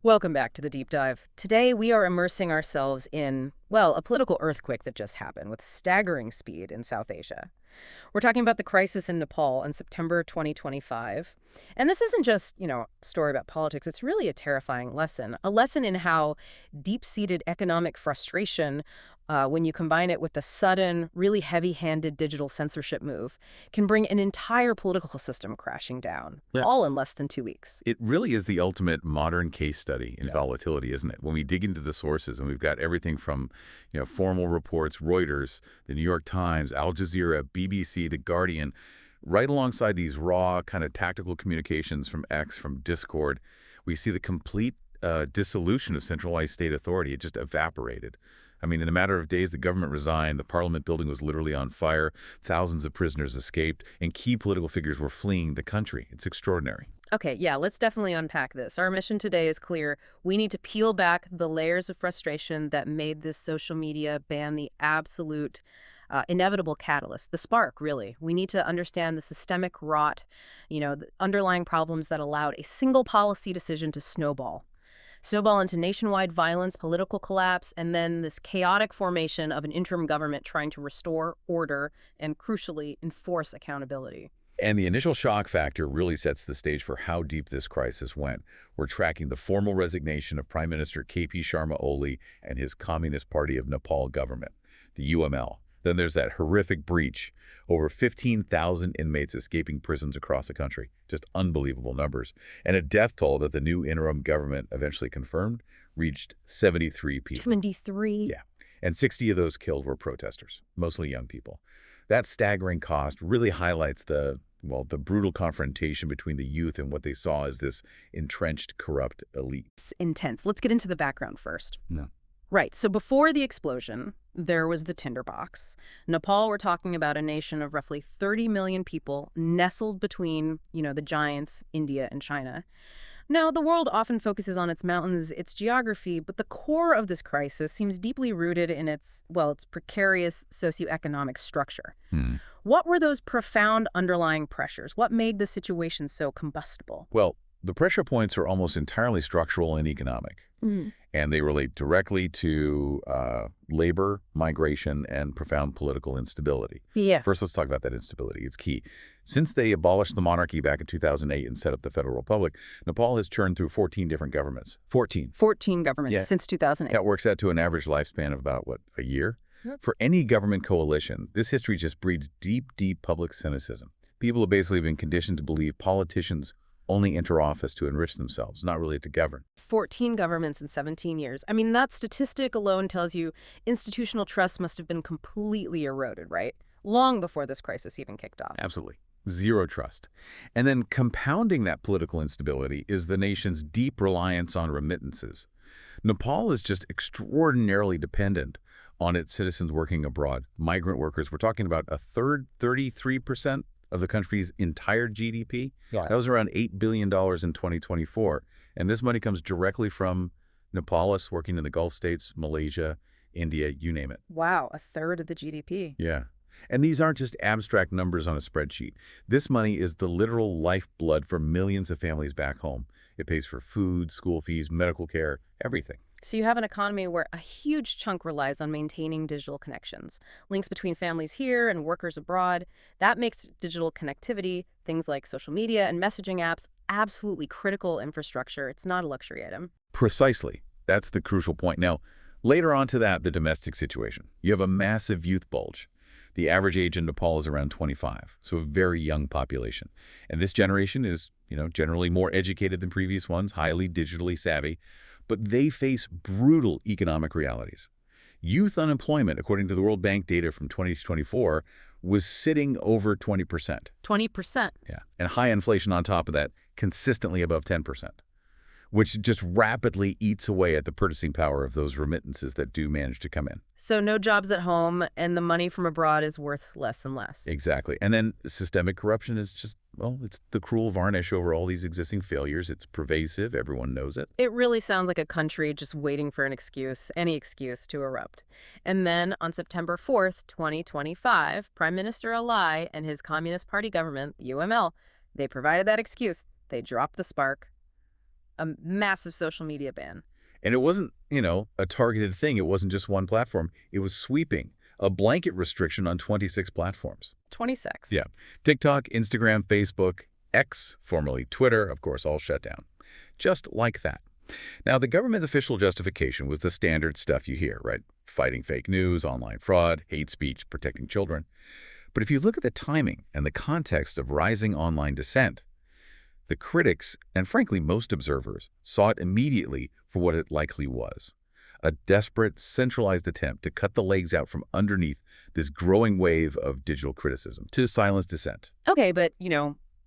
Welcome back to the deep dive. Today we are immersing ourselves in, well, a political earthquake that just happened with staggering speed in South Asia. We're talking about the crisis in Nepal in September 2025. And this isn't just, a story about politics. It's really a terrifying lesson, a lesson in how deep-seated economic frustration, when you combine it with the sudden, really heavy-handed digital censorship move, can bring an entire political system crashing down, Yeah. all in less than 2 weeks. It really is the ultimate modern case study in Yeah. volatility, isn't it? When we dig into the sources, and we've got everything from, formal reports, Reuters, the New York Times, Al Jazeera, BBC, The Guardian, right alongside these raw kind of tactical communications from X, from Discord, we see the complete dissolution of centralized state authority. It just evaporated. I mean, in a matter of days, the government resigned, the parliament building was literally on fire, thousands of prisoners escaped, and key political figures were fleeing the country. It's extraordinary. Okay, yeah, let's definitely unpack this. Our mission today is clear. We need to peel back the layers of frustration that made this social media ban the absolute inevitable catalyst, the spark, really. We need to understand the systemic rot, the underlying problems that allowed a single policy decision to snowball into nationwide violence, political collapse, and then this chaotic formation of an interim government trying to restore order and, crucially, enforce accountability. And the initial shock factor really sets the stage for how deep this crisis went. We're tracking the formal resignation of Prime Minister KP Sharma Oli and his Communist Party of Nepal government, the UML. Then there's that horrific breach, over 15,000 inmates escaping prisons across the country, just unbelievable numbers, and a death toll that the new interim government eventually confirmed reached 73 people. 73? Yeah, and 60 of those killed were protesters, mostly young people. That staggering cost really highlights the brutal confrontation between the youth and what they saw as this entrenched, corrupt elite. It's intense. Let's get into the background first. No. Right, so before the explosion, there was the tinderbox. Nepal, we're talking about a nation of roughly 30 million people nestled between, the giants, India and China. Now, the world often focuses on its mountains, its geography, but the core of this crisis seems deeply rooted in its precarious socioeconomic structure. What were those profound underlying pressures? What made the situation so combustible? Well, the pressure points are almost entirely structural and economic, and they relate directly to labor, migration, and profound political instability. Yeah. First, let's talk about that instability. It's key. Since they abolished the monarchy back in 2008 and set up the Federal Republic, Nepal has churned through 14 different governments. 14. 14 governments Yeah. since 2008. That works out to an average lifespan of about, a year? Yep. For any government coalition, this history just breeds deep, deep public cynicism. People have basically been conditioned to believe politicians only enter office to enrich themselves, not really to govern. 14 governments in 17 years. I mean, that statistic alone tells you institutional trust must have been completely eroded, right? Long before this crisis even kicked off. Absolutely. Zero trust. And then compounding that political instability is the nation's deep reliance on remittances. Nepal is just extraordinarily dependent on its citizens working abroad. Migrant workers, we're talking about a third, 33% of the country's entire GDP. Yeah. That was around $8 billion in 2024. And this money comes directly from Nepalists working in the Gulf states, Malaysia, India, you name it. Wow, a third of the GDP. Yeah. And these aren't just abstract numbers on a spreadsheet. This money is the literal lifeblood for millions of families back home. It pays for food, school fees, medical care, everything. So you have an economy where a huge chunk relies on maintaining digital connections, links between families here and workers abroad. That makes digital connectivity, things like social media and messaging apps, absolutely critical infrastructure. It's not a luxury item. Precisely. That's the crucial point. Now, later on to that, the domestic situation. You have a massive youth bulge. The average age in Nepal is around 25, so a very young population. And this generation is, generally more educated than previous ones, highly digitally savvy, but they face brutal economic realities. Youth unemployment, according to the World Bank data from 2024, was sitting over 20%. 20%. Yeah, and high inflation on top of that, consistently above 10%. Which just rapidly eats away at the purchasing power of those remittances that do manage to come in. So no jobs at home, and the money from abroad is worth less and less. Exactly. And then systemic corruption is just, it's the cruel varnish over all these existing failures. It's pervasive. Everyone knows it. It really sounds like a country just waiting for an excuse, any excuse to erupt. And then on September 4th, 2025, Prime Minister Ali and his Communist Party government, UML, they provided that excuse. They dropped the spark. a massive social media ban. And it wasn't, a targeted thing. It wasn't just one platform. It was sweeping. A blanket restriction on 26 platforms. 26. Yeah. TikTok, Instagram, Facebook, X, formerly Twitter, of course, all shut down. Just like that. Now, the government official justification was the standard stuff you hear, right? Fighting fake news, online fraud, hate speech, protecting children. But if you look at the timing and the context of rising online dissent, the critics, and frankly most observers, saw it immediately for what it likely was: a desperate, centralized attempt to cut the legs out from underneath this growing wave of digital criticism, to silence dissent. Okay, but,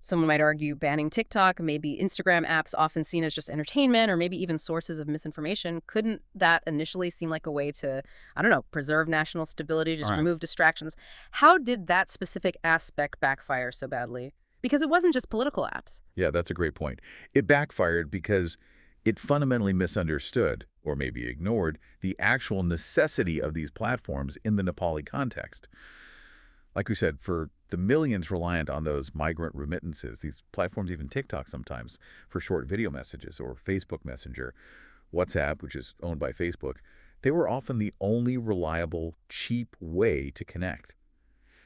someone might argue banning TikTok, maybe Instagram apps often seen as just entertainment or maybe even sources of misinformation. Couldn't that initially seem like a way to, I don't know, preserve national stability, just All right. remove distractions? How did that specific aspect backfire so badly? Because it wasn't just political apps. Yeah, that's a great point. It backfired because it fundamentally misunderstood, or maybe ignored, the actual necessity of these platforms in the Nepali context. Like we said, for the millions reliant on those migrant remittances, these platforms, even TikTok sometimes, for short video messages, or Facebook Messenger, WhatsApp, which is owned by Facebook, they were often the only reliable, cheap way to connect,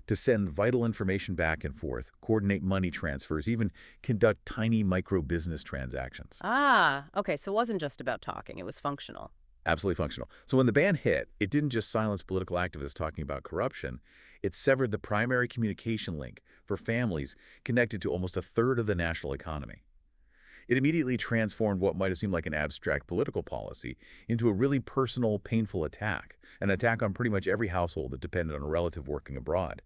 to send vital information back and forth, coordinate money transfers, even conduct tiny micro-business transactions. Ah, okay, so it wasn't just about talking, it was functional. Absolutely functional. So when the ban hit, it didn't just silence political activists talking about corruption. It severed the primary communication link for families connected to almost a third of the national economy. It immediately transformed what might have seemed like an abstract political policy into a really personal, painful attack, an attack on pretty much every household that depended on a relative working abroad.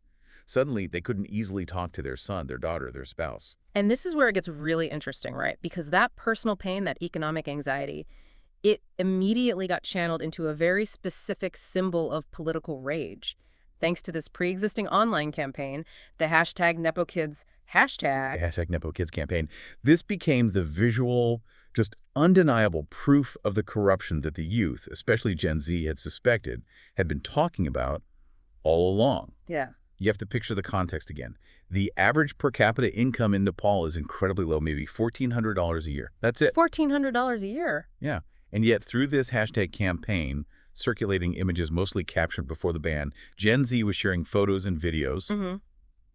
Suddenly, they couldn't easily talk to their son, their daughter, their spouse. And this is where it gets really interesting, right? Because that personal pain, that economic anxiety, it immediately got channeled into a very specific symbol of political rage. Thanks to this pre-existing online campaign, the hashtag NepoKids The hashtag. hashtag NepoKids campaign. This became the visual, just undeniable proof of the corruption that the youth, especially Gen Z, had suspected, had been talking about all along. Yeah. You have to picture the context again. The average per capita income in Nepal is incredibly low, maybe $1,400 a year. That's it. $1,400 a year. Yeah. And yet, through this hashtag campaign, circulating images mostly captured before the ban, Gen Z was sharing photos and videos Mm-hmm.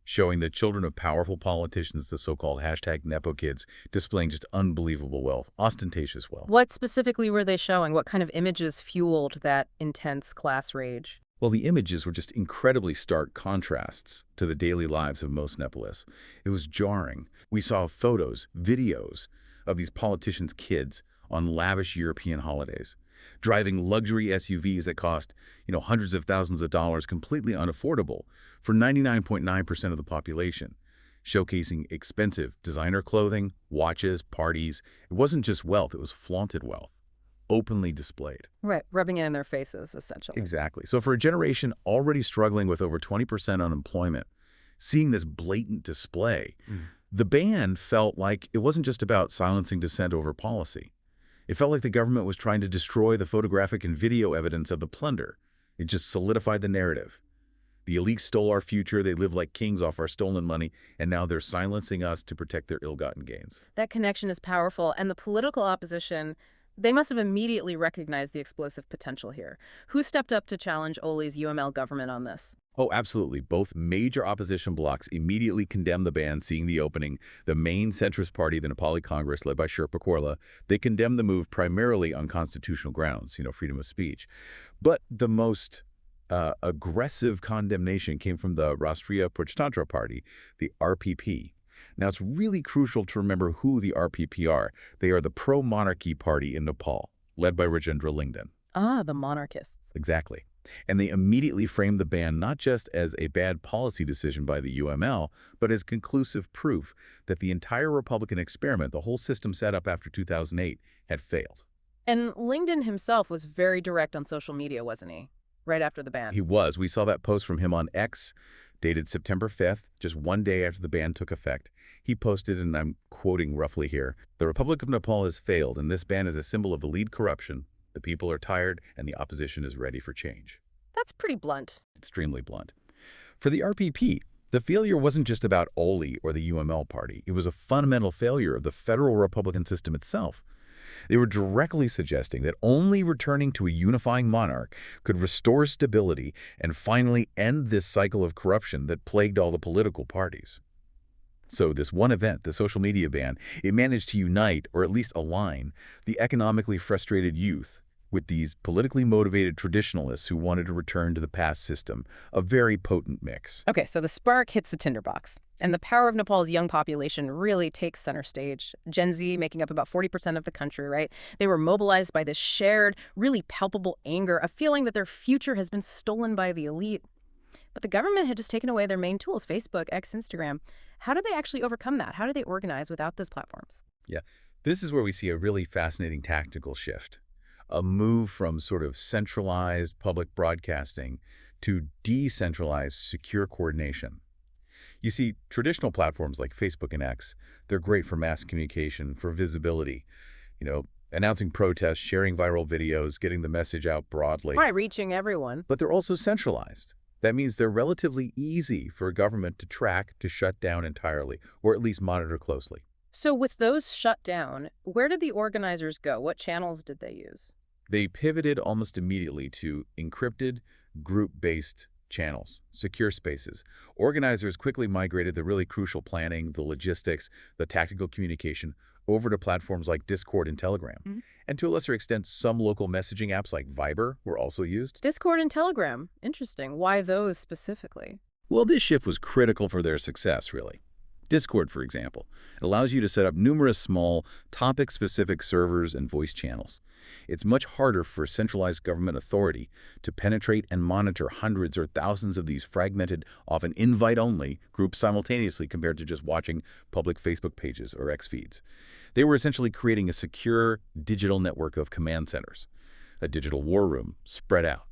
showing the children of powerful politicians, the so-called hashtag Nepo kids, displaying just unbelievable wealth, ostentatious wealth. What specifically were they showing? What kind of images fueled that intense class rage? Well, the images were just incredibly stark contrasts to the daily lives of most Nepalese. It was jarring. We saw photos, videos of these politicians' kids on lavish European holidays, driving luxury SUVs that cost, hundreds of thousands of dollars, completely unaffordable for 99.9% of the population, showcasing expensive designer clothing, watches, parties. It wasn't just wealth, it was flaunted wealth, openly displayed. Right, rubbing it in their faces, essentially. Exactly. So for a generation already struggling with over 20% unemployment, seeing this blatant display, the ban felt like it wasn't just about silencing dissent over policy. It felt like the government was trying to destroy the photographic and video evidence of the plunder. It just solidified the narrative. The elite stole our future, they live like kings off our stolen money, and now they're silencing us to protect their ill-gotten gains. That connection is powerful, and the political opposition, they must have immediately recognized the explosive potential here. Who stepped up to challenge Oli's UML government on this? Oh, absolutely. Both major opposition blocs immediately condemned the ban, seeing the opening. The main centrist party, the Nepali Congress, led by Sherpa Korla, they condemned the move primarily on constitutional grounds, freedom of speech. But the most aggressive condemnation came from the Rashtriya Prajnatantra Party, the RPP. Now, it's really crucial to remember who the RPP are. They are the pro-monarchy party in Nepal, led by Rajendra Lingden. Ah, the monarchists. Exactly. And they immediately framed the ban not just as a bad policy decision by the UML, but as conclusive proof that the entire Republican experiment, the whole system set up after 2008, had failed. And Lingden himself was very direct on social media, wasn't he? Right after the ban. He was. We saw that post from him on X, dated September 5th, just one day after the ban took effect. He posted, and I'm quoting roughly here, "The Republic of Nepal has failed, and this ban is a symbol of elite corruption. The people are tired, and the opposition is ready for change." That's pretty blunt. Extremely blunt. For the RPP, the failure wasn't just about Oli or the UML party. It was a fundamental failure of the federal Republican system itself. They were directly suggesting that only returning to a unifying monarch could restore stability and finally end this cycle of corruption that plagued all the political parties. So this one event, the social media ban, it managed to unite, or at least align, the economically frustrated youth with these politically motivated traditionalists who wanted to return to the past system, a very potent mix. Okay, so the spark hits the tinderbox, and the power of Nepal's young population really takes center stage. Gen Z making up about 40% of the country, right? They were mobilized by this shared, really palpable anger, a feeling that their future has been stolen by the elite. But the government had just taken away their main tools, Facebook, X, Instagram. How did they actually overcome that? How did they organize without those platforms? Yeah, this is where we see a really fascinating tactical shift. A move from sort of centralized public broadcasting to decentralized secure coordination. You see, traditional platforms like Facebook and X, they're great for mass communication, for visibility, announcing protests, sharing viral videos, getting the message out broadly. Right, reaching everyone. But they're also centralized. That means they're relatively easy for a government to track, to shut down entirely, or at least monitor closely. So with those shut down, where did the organizers go? What channels did they use? They pivoted almost immediately to encrypted, group-based channels, secure spaces. Organizers quickly migrated the really crucial planning, the logistics, the tactical communication over to platforms like Discord and Telegram. Mhm. And to a lesser extent, some local messaging apps like Viber were also used. Discord and Telegram. Interesting. Why those specifically? Well, this shift was critical for their success, really. Discord, for example, it allows you to set up numerous small, topic-specific servers and voice channels. It's much harder for centralized government authority to penetrate and monitor hundreds or thousands of these fragmented, often invite-only, groups simultaneously compared to just watching public Facebook pages or X feeds. They were essentially creating a secure digital network of command centers, a digital war room spread out.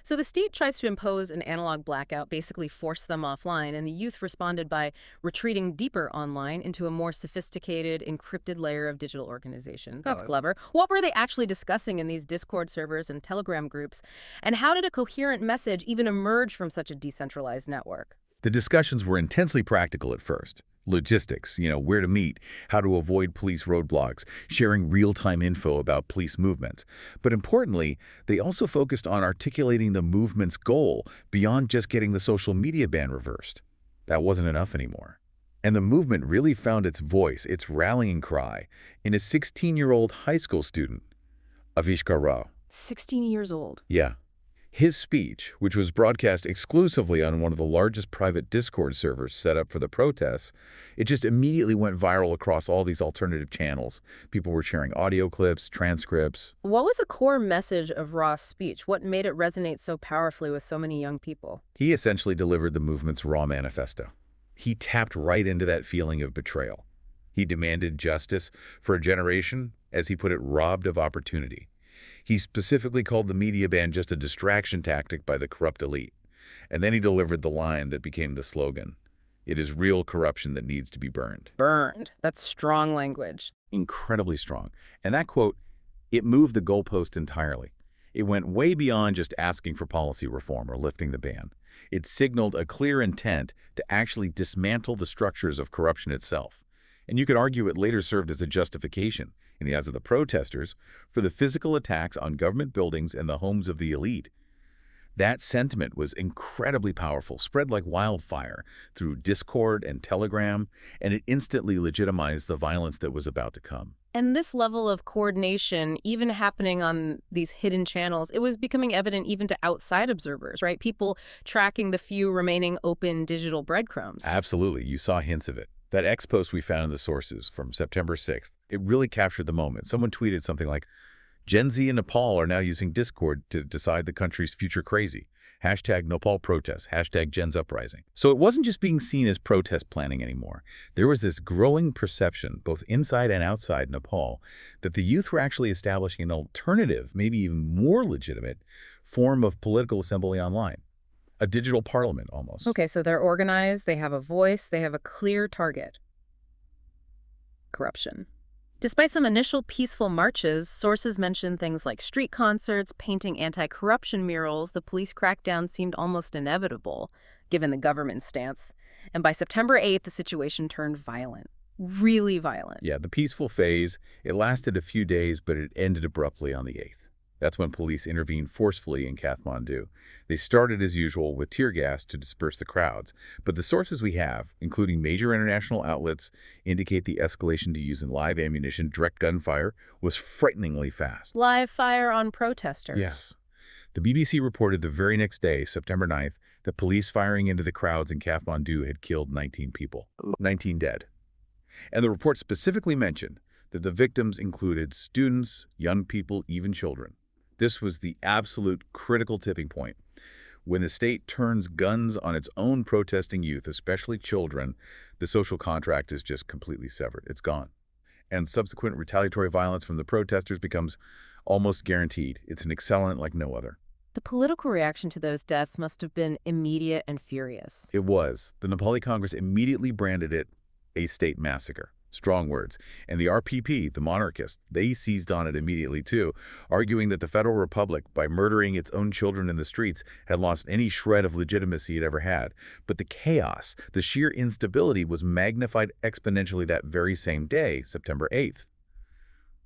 So the state tries to impose an analog blackout, basically force them offline, and the youth responded by retreating deeper online into a more sophisticated, encrypted layer of digital organization. That's clever. What were they actually discussing in these Discord servers and Telegram groups? And how did a coherent message even emerge from such a decentralized network? The discussions were intensely practical at first. Logistics, where to meet, how to avoid police roadblocks, sharing real-time info about police movements. But importantly, they also focused on articulating the movement's goal beyond just getting the social media ban reversed. That wasn't enough anymore. And the movement really found its voice, its rallying cry, in a 16-year-old high school student, Avishkar Rao. 16 years old. Yeah. His speech, which was broadcast exclusively on one of the largest private Discord servers set up for the protests, it just immediately went viral across all these alternative channels. People were sharing audio clips, transcripts. What was the core message of Ra's speech? What made it resonate so powerfully with so many young people? He essentially delivered the movement's raw manifesto. He tapped right into that feeling of betrayal. He demanded justice for a generation, as he put it, robbed of opportunity. He specifically called the media ban just a distraction tactic by the corrupt elite. And then he delivered the line that became the slogan. It is real corruption that needs to be burned. Burned. That's strong language. Incredibly strong. And that quote, it moved the goalpost entirely. It went way beyond just asking for policy reform or lifting the ban. It signaled a clear intent to actually dismantle the structures of corruption itself. And you could argue it later served as a justification, in the eyes of the protesters, for the physical attacks on government buildings and the homes of the elite. That sentiment was incredibly powerful, spread like wildfire through Discord and Telegram, and it instantly legitimized the violence that was about to come. And this level of coordination, even happening on these hidden channels, it was becoming evident even to outside observers, right? People tracking the few remaining open digital breadcrumbs. Absolutely. You saw hints of it. That X post we found in the sources from September 6th, it really captured the moment. Someone tweeted something like, Gen Z in Nepal are now using Discord to decide the country's future crazy. Hashtag Nepal protests, hashtag Gen's uprising. So it wasn't just being seen as protest planning anymore. There was this growing perception, both inside and outside Nepal, that the youth were actually establishing an alternative, maybe even more legitimate, form of political assembly online. A digital parliament, almost. Okay, so they're organized, they have a voice, they have a clear target. Corruption. Despite some initial peaceful marches, sources mention things like street concerts, painting anti-corruption murals. The police crackdown seemed almost inevitable, given the government's stance. And by September 8th, the situation turned violent. Really violent. Yeah, the peaceful phase, it lasted a few days, but it ended abruptly on the 8th. That's when police intervened forcefully in Kathmandu. They started as usual with tear gas to disperse the crowds, but the sources we have, including major international outlets, indicate the escalation to using live ammunition, direct gunfire, was frighteningly fast. Live fire on protesters. Yes. The BBC reported the very next day, September 9th, that police firing into the crowds in Kathmandu had killed 19 people. 19 dead. And the report specifically mentioned that the victims included students, young people, even children. This was the absolute critical tipping point. When the state turns guns on its own protesting youth, especially children, the social contract is just completely severed. It's gone. And subsequent retaliatory violence from the protesters becomes almost guaranteed. It's an accelerant like no other. The political reaction to those deaths must have been immediate and furious. It was. The Nepali Congress immediately branded it a state massacre. Strong words. And the RPP, the monarchists, they seized on it immediately too, arguing that the Federal Republic, by murdering its own children in the streets, had lost any shred of legitimacy it ever had. But the chaos, the sheer instability was magnified exponentially that very same day, September 8th,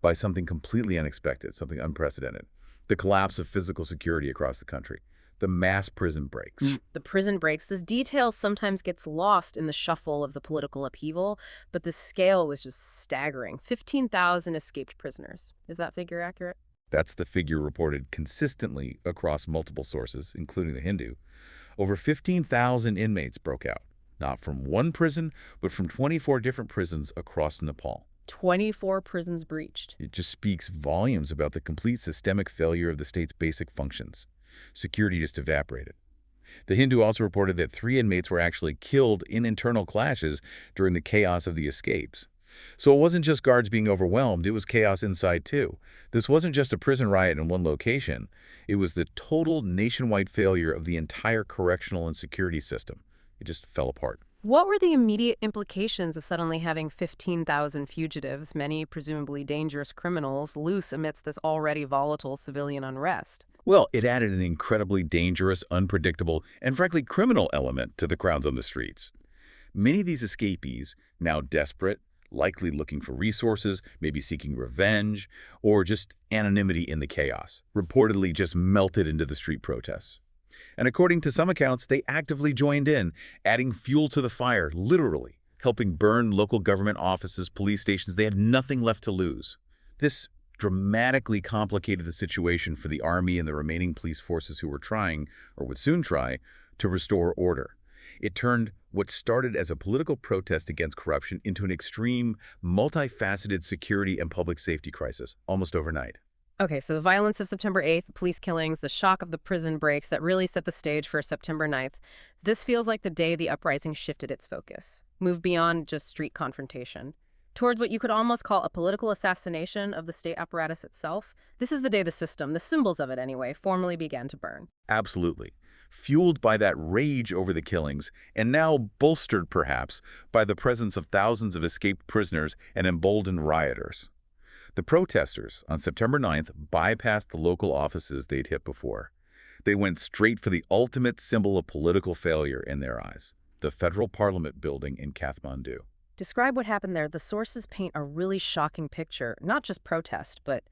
by something completely unexpected, something unprecedented. The collapse of physical security across the country. The mass prison breaks. The prison breaks. This detail sometimes gets lost in the shuffle of the political upheaval, but the scale was just staggering. 15,000 escaped prisoners. Is that figure accurate? That's the figure reported consistently across multiple sources, including the Hindu. Over 15,000 inmates broke out, not from one prison, but from 24 different prisons across Nepal. 24 prisons breached. It just speaks volumes about the complete systemic failure of the state's basic functions. Security just evaporated. The Hindu also reported that 3 inmates were actually killed in internal clashes during the chaos of the escapes. So it wasn't just guards being overwhelmed, it was chaos inside too. This wasn't just a prison riot in one location. It was the total nationwide failure of the entire correctional and security system. It just fell apart. What were the immediate implications of suddenly having 15,000 fugitives, many presumably dangerous criminals, loose amidst this already volatile civilian unrest? Well, it added an incredibly dangerous, unpredictable, and frankly criminal element to the crowds on the streets. Many of these escapees, now desperate, likely looking for resources, maybe seeking revenge, or just anonymity in the chaos, reportedly just melted into the street protests. And according to some accounts, they actively joined in, adding fuel to the fire, literally, helping burn local government offices, police stations. They had nothing left to lose. This dramatically complicated the situation for the army and the remaining police forces who were trying, or would soon try, to restore order. It turned what started as a political protest against corruption into an extreme, multifaceted security and public safety crisis, almost overnight. Okay, so the violence of September 8th, police killings, the shock of the prison breaks that really set the stage for September 9th. This feels like the day the uprising shifted its focus, moved beyond just street confrontation, toward what you could almost call a political assassination of the state apparatus itself. This is the day the system, the symbols of it anyway, formally began to burn. Absolutely. Fueled by that rage over the killings, and now bolstered, perhaps, by the presence of thousands of escaped prisoners and emboldened rioters. The protesters on September 9th bypassed the local offices they'd hit before. They went straight for the ultimate symbol of political failure in their eyes, the Federal Parliament building in Kathmandu. Describe what happened there. The sources paint a really shocking picture, not just protest, but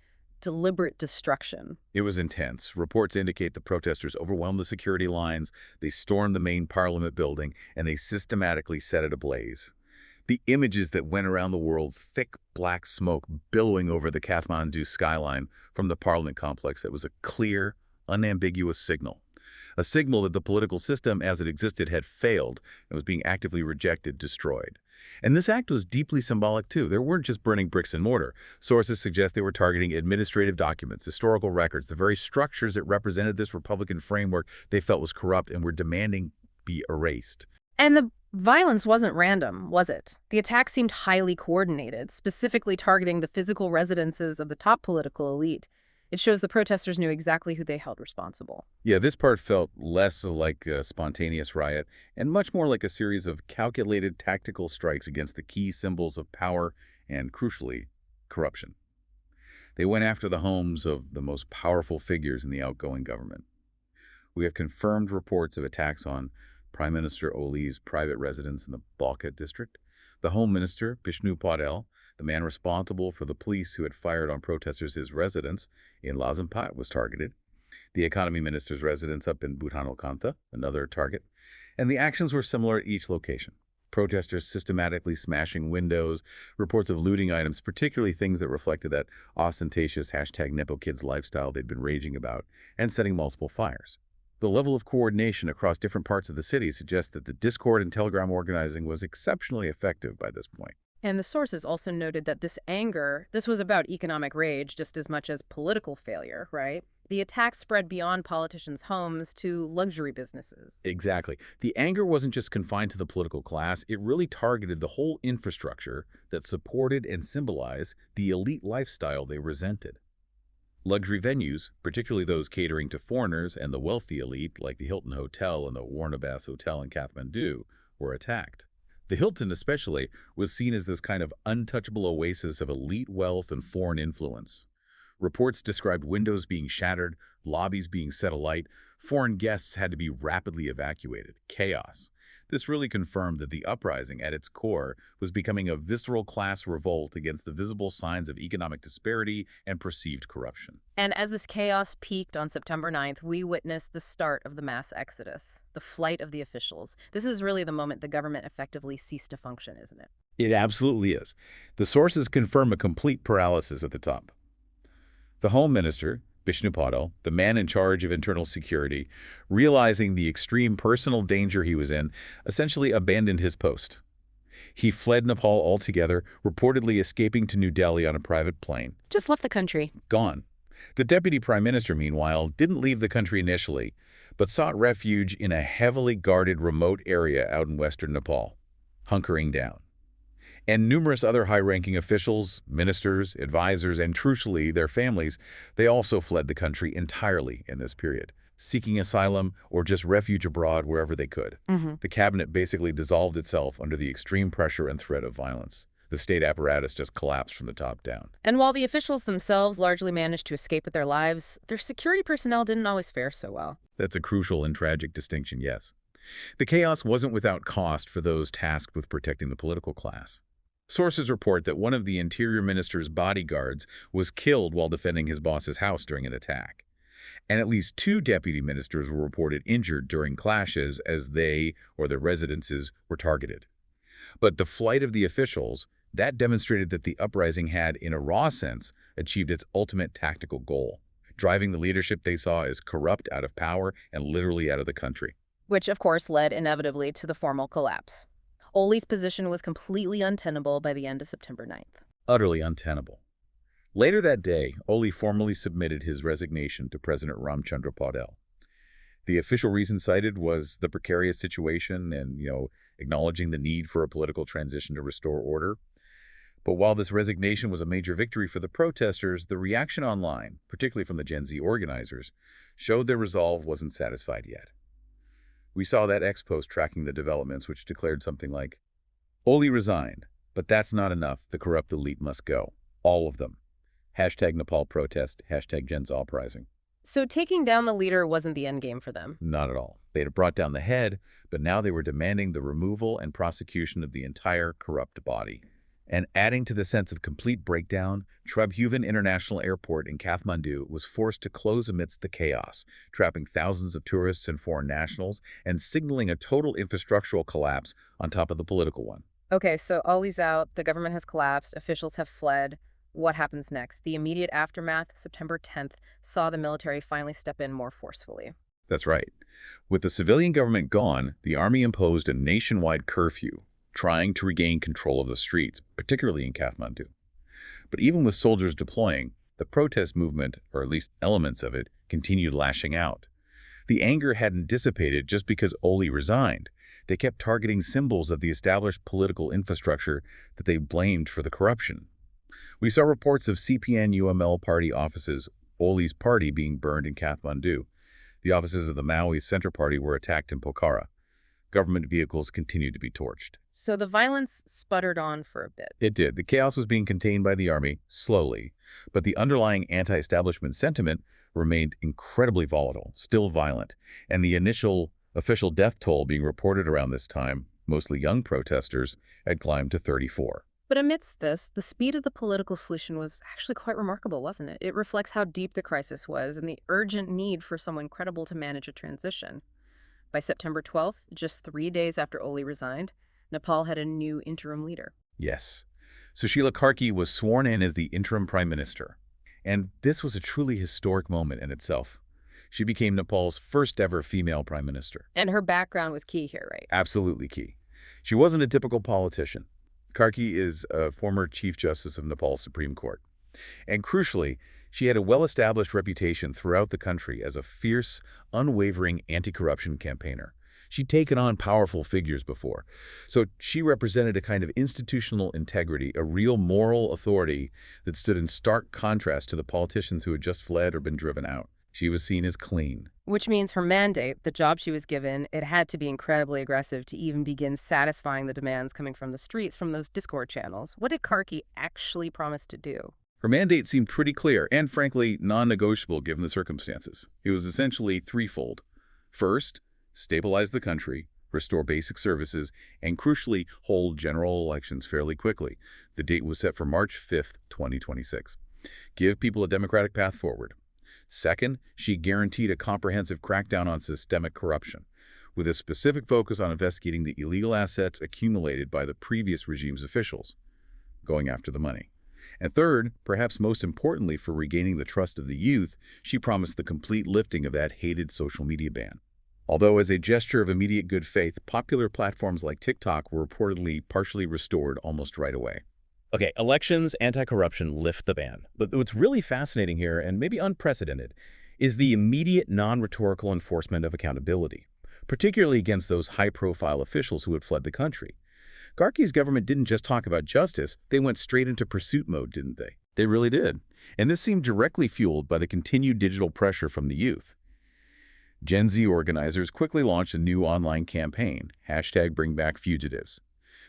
deliberate destruction. It was intense. Reports indicate the protesters overwhelmed the security lines, they stormed the main Parliament building, and they systematically set it ablaze. The images that went around the world, thick black smoke billowing over the Kathmandu skyline from the Parliament complex, that was a clear, unambiguous signal. A signal that the political system as it existed had failed and was being actively rejected, destroyed. And this act was deeply symbolic too. They weren't just burning bricks and mortar. Sources suggest they were targeting administrative documents, historical records, the very structures that represented this Republican framework they felt was corrupt and were demanding be erased. And the violence wasn't random, was it? The attack seemed highly coordinated, specifically targeting the physical residences of the top political elite. It shows the protesters knew exactly who they held responsible. Yeah, this part felt less like a spontaneous riot and much more like a series of calculated tactical strikes against the key symbols of power and, crucially, corruption. They went after the homes of the most powerful figures in the outgoing government. We have confirmed reports of attacks on Prime Minister Oli's private residence in the Balkha district, The Home Minister, Bishnu Patel, the man responsible for the police who had fired on protesters' his residence in Lazimpat, was targeted. The Economy Minister's residence up in Bhutanalkantha, another target. And the actions were similar at each location. Protesters systematically smashing windows, reports of looting items, particularly things that reflected that ostentatious #NepoKids lifestyle they'd been raging about, and setting multiple fires. The level of coordination across different parts of the city suggests that the Discord and Telegram organizing was exceptionally effective by this point. And the sources also noted that this was about economic rage just as much as political failure, right? The attacks spread beyond politicians' homes to luxury businesses. Exactly. The anger wasn't just confined to the political class, it really targeted the whole infrastructure that supported and symbolized the elite lifestyle they resented. Luxury venues, particularly those catering to foreigners and the wealthy elite, like the Hilton Hotel and the Warnabas Hotel in Kathmandu, were attacked. The Hilton especially was seen as this kind of untouchable oasis of elite wealth and foreign influence. Reports described windows being shattered, lobbies being set alight. Foreign guests had to be rapidly evacuated. Chaos. This really confirmed that the uprising, at its core, was becoming a visceral class revolt against the visible signs of economic disparity and perceived corruption. And as this chaos peaked on September 9th, we witnessed the start of the mass exodus, the flight of the officials. This is really the moment the government effectively ceased to function, isn't it? It absolutely is. The sources confirm a complete paralysis at the top. The Home Minister, Bishnu Patel, the man in charge of internal security, realizing the extreme personal danger he was in, essentially abandoned his post. He fled Nepal altogether, reportedly escaping to New Delhi on a private plane. Just left the country. Gone. The Deputy Prime Minister, meanwhile, didn't leave the country initially, but sought refuge in a heavily guarded remote area out in western Nepal, hunkering down. And numerous other high-ranking officials, ministers, advisors, and crucially, their families, they also fled the country entirely in this period, seeking asylum or just refuge abroad wherever they could. The cabinet basically dissolved itself under the extreme pressure and threat of violence. The state apparatus just collapsed from the top down. And while the officials themselves largely managed to escape with their lives, their security personnel didn't always fare so well. That's a crucial and tragic distinction, yes. The chaos wasn't without cost for those tasked with protecting the political class. Sources report that one of the interior minister's bodyguards was killed while defending his boss's house during an attack. And at least 2 deputy ministers were reported injured during clashes as they or their residences were targeted. But the flight of the officials, that demonstrated that the uprising had, in a raw sense, achieved its ultimate tactical goal, driving the leadership they saw as corrupt out of power and literally out of the country. Which, of course, led inevitably to the formal collapse. Oli's position was completely untenable by the end of September 9th. Utterly untenable. Later that day, Oli formally submitted his resignation to President Ramchandra Patel. The official reason cited was the precarious situation and, acknowledging the need for a political transition to restore order. But while this resignation was a major victory for the protesters, the reaction online, particularly from the Gen Z organizers, showed their resolve wasn't satisfied yet. We saw that X post tracking the developments, which declared something like, Oli resigned, but that's not enough. The corrupt elite must go. All of them. #Nepal protest, #Gen Z uprising. So taking down the leader wasn't the end game for them. Not at all. They had brought down the head, but now they were demanding the removal and prosecution of the entire corrupt body. And adding to the sense of complete breakdown, Tribhuvan International Airport in Kathmandu was forced to close amidst the chaos, trapping thousands of tourists and foreign nationals and signaling a total infrastructural collapse on top of the political one. Okay, so Oli's out, the government has collapsed, officials have fled. What happens next? The immediate aftermath, September 10th, saw the military finally step in more forcefully. That's right. With the civilian government gone, the army imposed a nationwide curfew, trying to regain control of the streets, particularly in Kathmandu. But even with soldiers deploying, the protest movement, or at least elements of it, continued lashing out. The anger hadn't dissipated just because Oli resigned. They kept targeting symbols of the established political infrastructure that they blamed for the corruption. We saw reports of CPN-UML party offices, Oli's party, being burned in Kathmandu. The offices of the Maoist Center Party were attacked in Pokhara. Government vehicles continued to be torched. So the violence sputtered on for a bit. It did. The chaos was being contained by the army, slowly, but the underlying anti-establishment sentiment remained incredibly volatile, still violent, and the initial official death toll being reported around this time Mostly young protesters had climbed to 34. But amidst this, the speed of the political solution was actually quite remarkable, wasn't it? It reflects how deep the crisis was and the urgent need for someone credible to manage a transition. By September 12th, just 3 days after Oli resigned, Nepal had a new interim leader. Yes. Sushila Karki was sworn in as the interim prime minister. And this was a truly historic moment in itself. She became Nepal's first ever female prime minister. And her background was key here, right? Absolutely key. She wasn't a typical politician. Karki is a former Chief Justice of Nepal's Supreme Court. And crucially, she had a well-established reputation throughout the country as a fierce, unwavering anti-corruption campaigner. She'd taken on powerful figures before, so she represented a kind of institutional integrity, a real moral authority that stood in stark contrast to the politicians who had just fled or been driven out. She was seen as clean. Which means her mandate, the job she was given, it had to be incredibly aggressive to even begin satisfying the demands coming from the streets, from those Discord channels. What did Karki actually promise to do? Her mandate seemed pretty clear and, frankly, non-negotiable given the circumstances. It was essentially threefold. First, stabilize the country, restore basic services, and crucially, hold general elections fairly quickly. The date was set for March 5th, 2026. Give people a democratic path forward. Second, she guaranteed a comprehensive crackdown on systemic corruption, with a specific focus on investigating the illegal assets accumulated by the previous regime's officials, going after the money. And third, perhaps most importantly for regaining the trust of the youth, she promised the complete lifting of that hated social media ban. Although as a gesture of immediate good faith, popular platforms like TikTok were reportedly partially restored almost right away. Okay, elections, anti-corruption lift the ban. But what's really fascinating here, and maybe unprecedented, is the immediate non-rhetorical enforcement of accountability, particularly against those high-profile officials who had fled the country. Karki's government didn't just talk about justice, they went straight into pursuit mode, didn't they? They really did. And this seemed directly fueled by the continued digital pressure from the youth. Gen Z organizers quickly launched a new online campaign, #BringBackFugitives.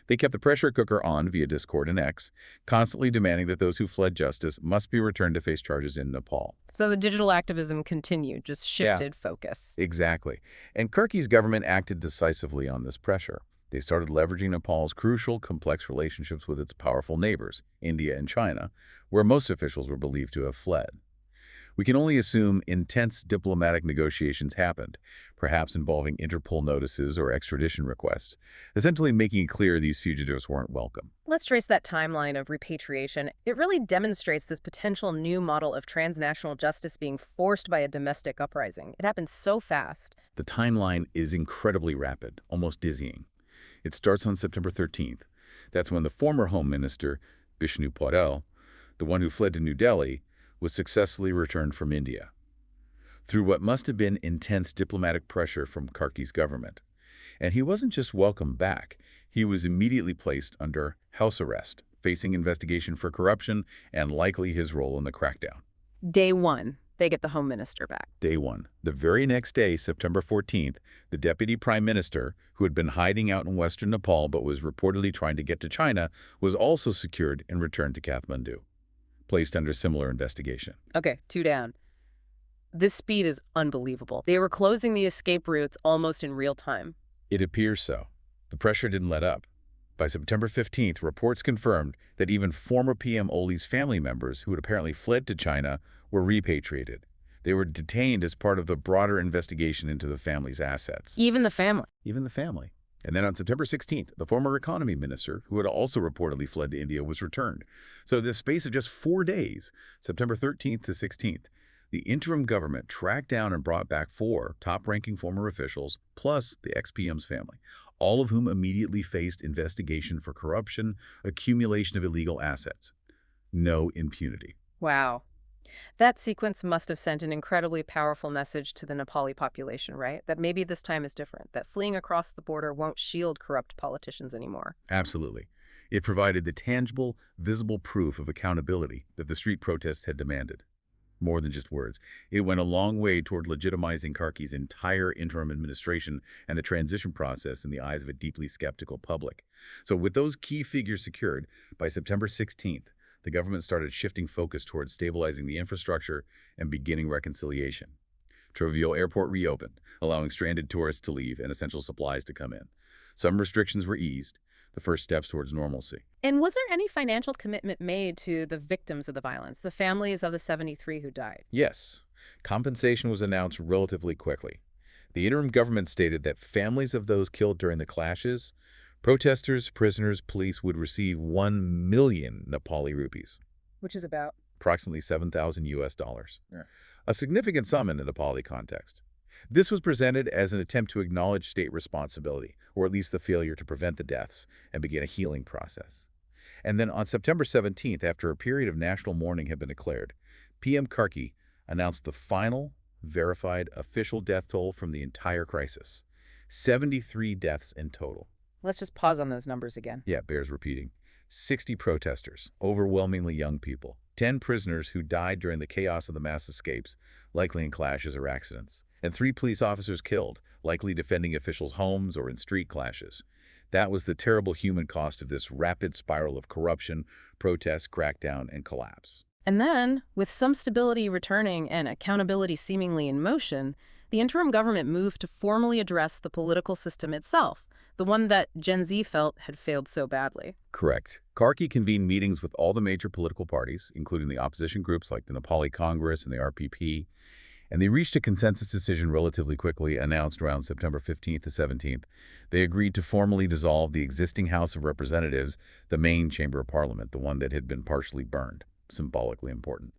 They kept the pressure cooker on via Discord and X, constantly demanding that those who fled justice must be returned to face charges in Nepal. So the digital activism continued, just shifted focus. Exactly. And Karki's government acted decisively on this pressure. They started leveraging Nepal's crucial, complex relationships with its powerful neighbors, India and China, where most officials were believed to have fled. We can only assume intense diplomatic negotiations happened, perhaps involving Interpol notices or extradition requests, essentially making it clear these fugitives weren't welcome. Let's trace that timeline of repatriation. It really demonstrates this potential new model of transnational justice being forced by a domestic uprising. It happened so fast. The timeline is incredibly rapid, almost dizzying. It starts on September 13th. That's when the former Home Minister, Bishnu Paudel, the one who fled to New Delhi, was successfully returned from India. Through what must have been intense diplomatic pressure from Karki's government. And he wasn't just welcomed back, he was immediately placed under house arrest, facing investigation for corruption and likely his role in the crackdown. Day one, they get the Home Minister back. Day one. The very next day, September 14th, the deputy prime minister, who had been hiding out in western Nepal but was reportedly trying to get to China, was also secured and returned to Kathmandu, placed under similar investigation. Okay, 2 down. This speed is unbelievable. They were closing the escape routes almost in real time. It appears so. The pressure didn't let up. By September 15th, reports confirmed that even former PM Oli's family members, who had apparently fled to China, were repatriated. They were detained as part of the broader investigation into the family's assets. Even the family. Even the family. And then on September 16th, the former economy minister, who had also reportedly fled to India, was returned. So in the space of just 4 days, September 13th to 16th, the interim government tracked down and brought back 4 top-ranking former officials, plus the ex-PM's family, all of whom immediately faced investigation for corruption, accumulation of illegal assets. No impunity. Wow. That sequence must have sent an incredibly powerful message to the Nepali population, right? That maybe this time is different, that fleeing across the border won't shield corrupt politicians anymore. Absolutely. It provided the tangible, visible proof of accountability that the street protests had demanded. More than just words, it went a long way toward legitimizing Karki's entire interim administration and the transition process in the eyes of a deeply skeptical public. So with those key figures secured, by September 16th, the government started shifting focus towards stabilizing the infrastructure and beginning reconciliation. Trujillo Airport reopened, allowing stranded tourists to leave and essential supplies to come in. Some restrictions were eased, the first steps towards normalcy. And was there any financial commitment made to the victims of the violence, the families of the 73 who died? Yes, compensation was announced relatively quickly. The interim government stated that families of those killed during the clashes, protesters, prisoners, police would receive 1 million Nepali rupees, Which is about. approximately 7,000 US dollars. Yeah. A significant sum in the Nepali context. This was presented as an attempt to acknowledge state responsibility, or at least the failure to prevent the deaths, and begin a healing process. And then on September 17th, after a period of national mourning had been declared, PM Karki announced the final, verified official death toll from the entire crisis. 73 deaths in total. Let's just pause on those numbers again. Yeah, bears repeating. 60 protesters, overwhelmingly young people. 10 prisoners who died during the chaos of the mass escapes, likely in clashes or accidents. And 3 police officers killed, likely defending officials' homes or in street clashes. That was the terrible human cost of this rapid spiral of corruption, protest, crackdown, and collapse. And then, with some stability returning and accountability seemingly in motion, the interim government moved to formally address the political system itself, the one that Gen Z felt had failed so badly. Correct. Karki convened meetings with all the major political parties, including the opposition groups like the Nepali Congress and the RPP, and they reached a consensus decision relatively quickly, announced around September 15th to 17th. They agreed to formally dissolve the existing House of Representatives, the main chamber of parliament, the one that had been partially burned, symbolically important.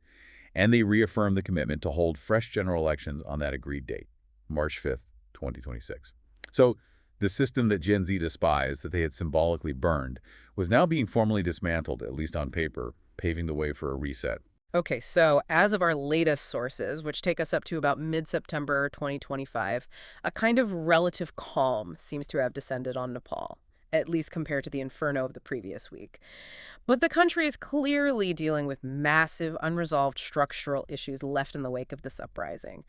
And they reaffirmed the commitment to hold fresh general elections on that agreed date, March 5th, 2026. So the system that Gen Z despised, that they had symbolically burned, was now being formally dismantled, at least on paper, paving the way for a reset. Okay, so as of our latest sources, which take us up to about mid-September 2025, a kind of relative calm seems to have descended on Nepal, at least compared to the inferno of the previous week. But the country is clearly dealing with massive, unresolved structural issues left in the wake of this uprising.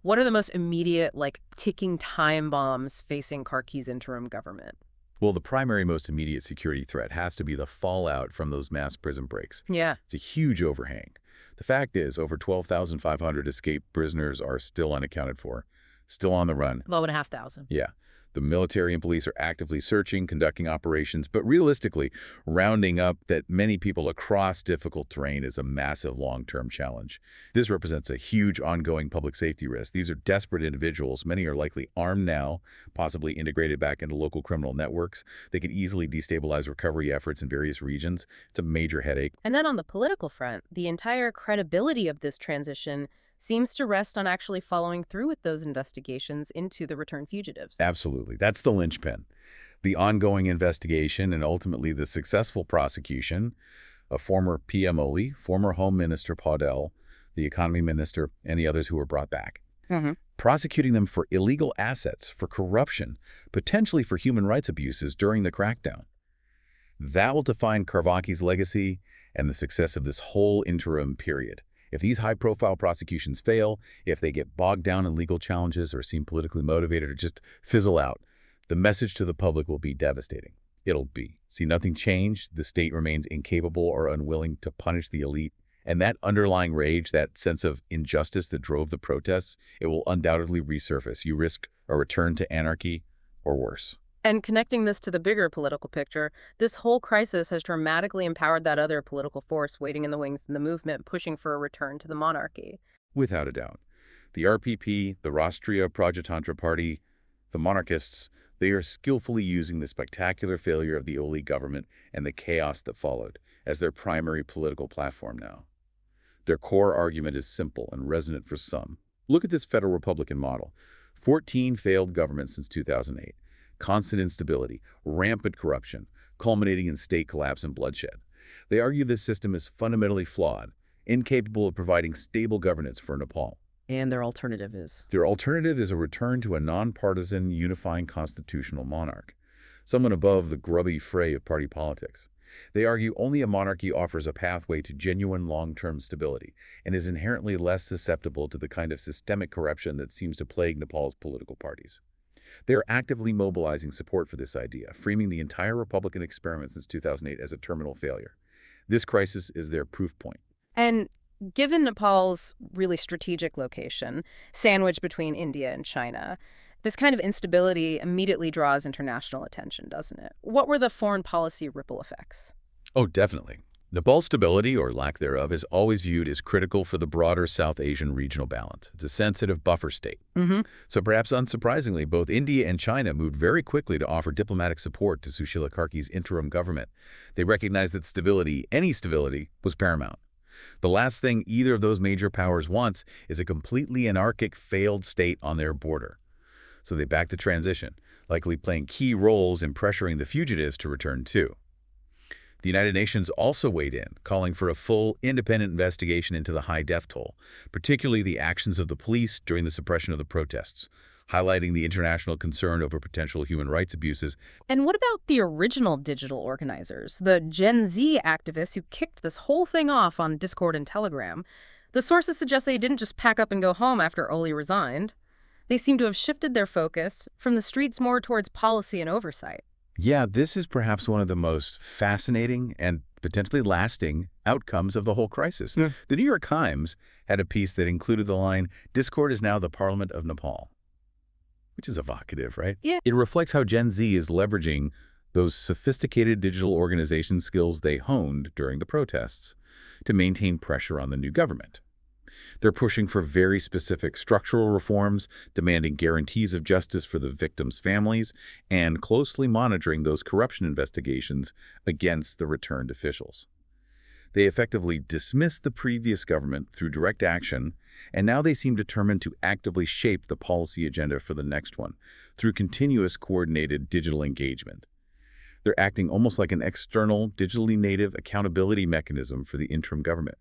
What are the most immediate, ticking time bombs facing Karki's interim government? Well, the primary, most immediate security threat has to be the fallout from those mass prison breaks. Yeah. It's a huge overhang. The fact is, over 12,500 escaped prisoners are still unaccounted for, still on the run. 12,500. Yeah. The military and police are actively searching, conducting operations, but realistically, rounding up that many people across difficult terrain is a massive long-term challenge. This represents a huge ongoing public safety risk. These are desperate individuals. Many are likely armed now, possibly integrated back into local criminal networks. They could easily destabilize recovery efforts in various regions. It's a major headache. And then on the political front, the entire credibility of this transition seems to rest on actually following through with those investigations into the returned fugitives. Absolutely. That's the linchpin. The ongoing investigation and ultimately the successful prosecution of former PM Oli, former Home Minister Paudel, the Economy Minister, and the others who were brought back. Prosecuting them for illegal assets, for corruption, potentially for human rights abuses during the crackdown. That will define Karvaki's legacy and the success of this whole interim period. If these high-profile prosecutions fail, if they get bogged down in legal challenges or seem politically motivated or just fizzle out, the message to the public will be devastating. It'll be, see nothing changed, the state remains incapable or unwilling to punish the elite, and that underlying rage, that sense of injustice that drove the protests, it will undoubtedly resurface. You risk a return to anarchy or worse. And connecting this to the bigger political picture, this whole crisis has dramatically empowered that other political force waiting in the wings in the movement, pushing for a return to the monarchy. Without a doubt. The RPP, the Rashtriya Prajatantra Party, the monarchists, they are skillfully using the spectacular failure of the Oli government and the chaos that followed as their primary political platform now. Their core argument is simple and resonant for some. Look at this federal Republican model. 14 failed governments since 2008. Constant instability, rampant corruption, culminating in state collapse and bloodshed. They argue this system is fundamentally flawed, incapable of providing stable governance for Nepal. And their alternative is? Their alternative is a return to a nonpartisan, unifying constitutional monarch, someone above the grubby fray of party politics. They argue only a monarchy offers a pathway to genuine long-term stability and is inherently less susceptible to the kind of systemic corruption that seems to plague Nepal's political parties. They are actively mobilizing support for this idea, framing the entire Republican experiment since 2008 as a terminal failure. This crisis is their proof point. And given Nepal's really strategic location, sandwiched between India and China, This kind of instability immediately draws international attention, doesn't it? What were the foreign policy ripple effects? Oh, definitely. Nepal's stability, or lack thereof, is always viewed as critical for the broader South Asian regional balance. It's a sensitive buffer state. Hmm. So perhaps unsurprisingly, both India and China moved very quickly to offer diplomatic support to Sushila Karki's interim government. They recognized that stability, any stability, was paramount. The last thing either of those major powers wants is a completely anarchic, failed state on their border. So they backed the transition, likely playing key roles in pressuring the fugitives to return too. The United Nations also weighed in, calling for a full, independent investigation into the high death toll, particularly the actions of the police during the suppression of the protests, highlighting the international concern over potential human rights abuses. And what about the original digital organizers, the Gen Z activists who kicked this whole thing off on Discord and Telegram? The sources suggest they didn't just pack up and go home after Oli resigned. They seem to have shifted their focus from the streets more towards policy and oversight. Yeah, this is perhaps one of the most fascinating and potentially lasting outcomes of the whole crisis. Yeah. The New York Times had a piece that included the line, "Discord is now the Parliament of Nepal," which is evocative, right? Yeah. It reflects how Gen Z is leveraging those sophisticated digital organization skills they honed during the protests to maintain pressure on the new government. They're pushing for very specific structural reforms, demanding guarantees of justice for the victims' families, and closely monitoring those corruption investigations against the returned officials. They effectively dismissed the previous government through direct action, and now they seem determined to actively shape the policy agenda for the next one through continuous coordinated digital engagement. They're acting almost like an external, digitally native accountability mechanism for the interim government.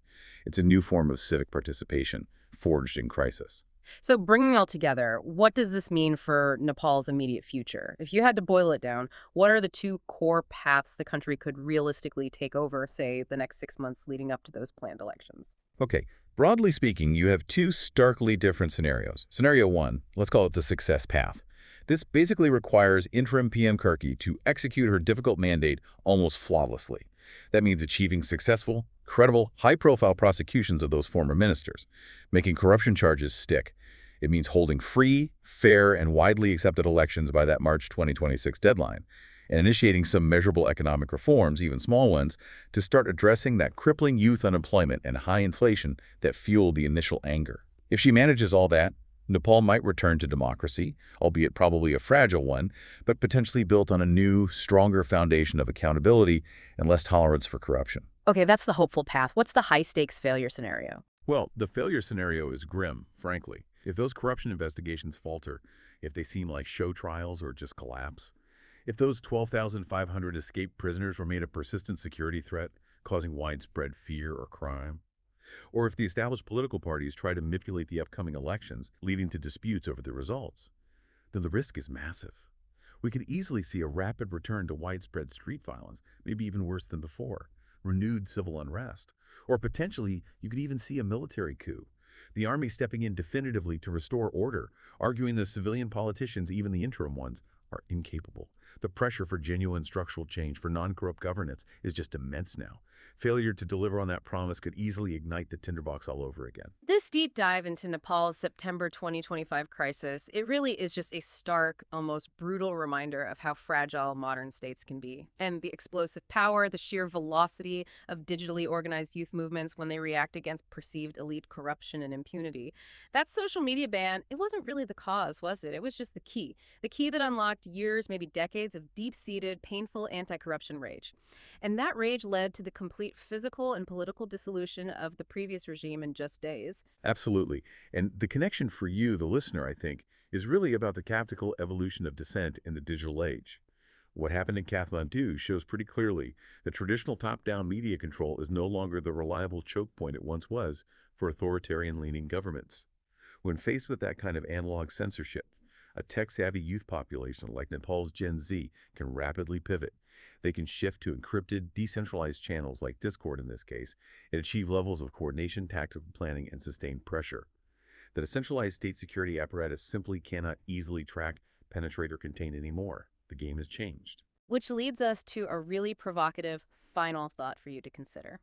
It's a new form of civic participation, forged in crisis. So bringing it all together, what does this mean for Nepal's immediate future? If you had to boil it down, what are the two core paths the country could realistically take over, say, the next 6 months leading up to those planned elections? Okay, broadly speaking, you have two starkly different scenarios. Scenario one, let's call it the success path. This basically requires interim PM Karki to execute her difficult mandate almost flawlessly. That means achieving successful, credible, high-profile prosecutions of those former ministers, making corruption charges stick. It means holding free, fair, and widely accepted elections by that March 2026 deadline, and initiating some measurable economic reforms, even small ones, to start addressing that crippling youth unemployment and high inflation that fueled the initial anger. If she manages all that, Nepal might return to democracy, albeit probably a fragile one, but potentially built on a new, stronger foundation of accountability and less tolerance for corruption. Okay, that's the hopeful path. What's the high-stakes failure scenario? Well, the failure scenario is grim, frankly. If those corruption investigations falter, if they seem like show trials or just collapse, if those 12,500 escaped prisoners were made a persistent security threat, causing widespread fear or crime, or if the established political parties try to manipulate the upcoming elections, leading to disputes over the results, then the risk is massive. We could easily see a rapid return to widespread street violence, maybe even worse than before, renewed civil unrest, or potentially you could even see a military coup, the army stepping in definitively to restore order, arguing the civilian politicians, even the interim ones, are incapable. The pressure for genuine structural change, for non-corrupt governance, is just immense now. Failure to deliver on that promise could easily ignite the tinderbox all over again. This deep dive into Nepal's September 2025 crisis, it really is just a stark, almost brutal reminder of how fragile modern states can be. And the explosive power, the sheer velocity of digitally organized youth movements when they react against perceived elite corruption and impunity. That social media ban, it wasn't really the cause, was it? It was just the key. The key that unlocked years, maybe decades of deep-seated, painful anti-corruption rage. And that rage led to the complete physical and political dissolution of the previous regime in just days. Absolutely. And the connection for you, the listener, I think, is really about the tactical evolution of dissent in the digital age. What happened in Kathmandu shows pretty clearly that traditional top-down media control is no longer the reliable choke point it once was for authoritarian-leaning governments. When faced with that kind of analog censorship, a tech-savvy youth population like Nepal's Gen Z can rapidly pivot. They can shift to encrypted, decentralized channels like Discord in this case, and achieve levels of coordination, tactical planning, and sustained pressure that a centralized state security apparatus simply cannot easily track, penetrate, or contain anymore. The game has changed. Which leads us to a really provocative final thought for you to consider.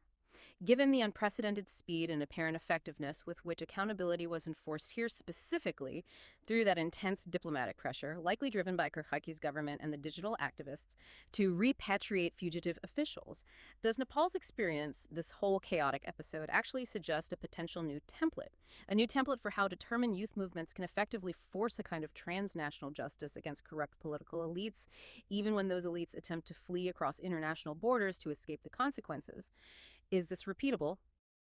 Given the unprecedented speed and apparent effectiveness with which accountability was enforced here specifically through that intense diplomatic pressure, likely driven by Karkhai's government and the digital activists, to repatriate fugitive officials, does Nepal's experience, this whole chaotic episode, actually suggest a potential new template? A new template for how determined youth movements can effectively force a kind of transnational justice against corrupt political elites, even when those elites attempt to flee across international borders to escape the consequences. Is this repeatable?